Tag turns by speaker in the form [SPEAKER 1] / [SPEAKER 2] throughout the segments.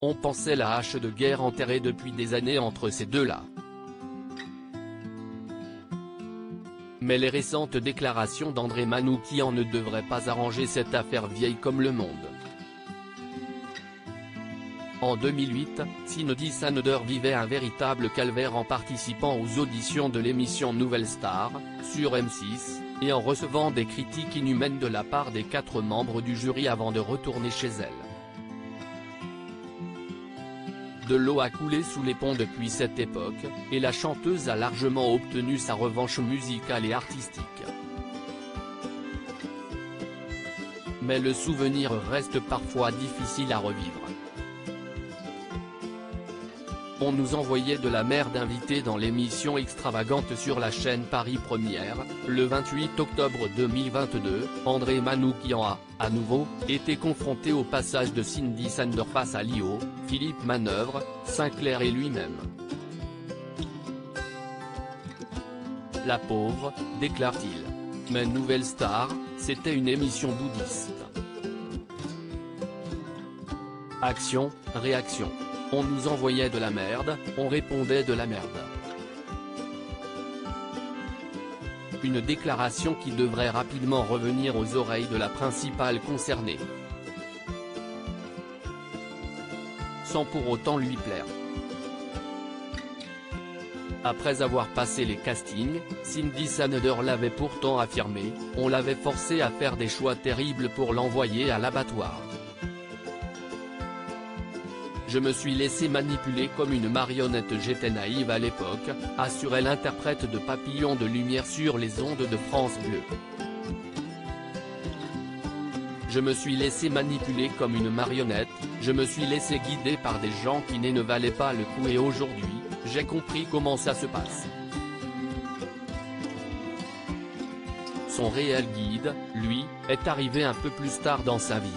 [SPEAKER 1] On pensait la hache de guerre enterrée depuis des années entre ces deux-là. Mais les récentes déclarations d'André Manoukian ne devraient pas arranger cette affaire vieille comme le monde. En 2008, Cindy Sander vivait un véritable calvaire en participant aux auditions de l'émission Nouvelle Star, sur M6, et en recevant des critiques inhumaines de la part des 4 membres du jury avant de retourner chez elle. De l'eau a coulé sous les ponts depuis cette époque, et la chanteuse a largement obtenu sa revanche musicale et artistique. Mais le souvenir reste parfois difficile à revivre. On nous envoyait de la merde invitée dans l'émission extravagante sur la chaîne Paris Première, le 28 octobre 2022, André Manoukian a, à nouveau, été confronté au passage de Cindy Sander face à Lio, Philippe Manœuvre, Sinclair et lui-même. La pauvre, déclare-t-il. Mais Nouvelle Star, c'était une émission bouddhiste. Action, réaction. On nous envoyait de la merde, on répondait de la merde. Une déclaration qui devrait rapidement revenir aux oreilles de la principale concernée. Sans pour autant lui plaire. Après avoir passé les castings, Cindy Sander l'avait pourtant affirmé, on l'avait forcé à faire des choix terribles pour l'envoyer à l'abattoir. Je me suis laissé manipuler comme une marionnette, j'étais naïve à l'époque, assurait l'interprète de Papillon de lumière sur les ondes de France Bleu. Je me suis laissé manipuler comme une marionnette, je me suis laissé guider par des gens qui ne valaient pas le coup et aujourd'hui, j'ai compris comment ça se passe. Son réel guide, lui, est arrivé un peu plus tard dans sa vie.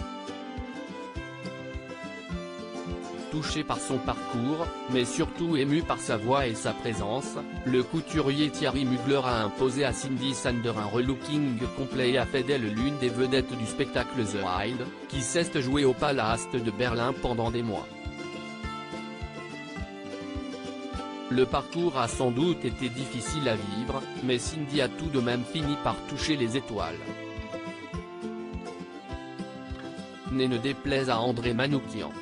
[SPEAKER 1] Touché par son parcours, mais surtout ému par sa voix et sa présence, le couturier Thierry Mugler a imposé à Cindy Sander un relooking complet et a fait d'elle l'une des vedettes du spectacle The Wild, qui s'est joué au Palast de Berlin pendant des mois. Le parcours a sans doute été difficile à vivre, mais Cindy a tout de même fini par toucher les étoiles. Ne déplaise à André Manoukian.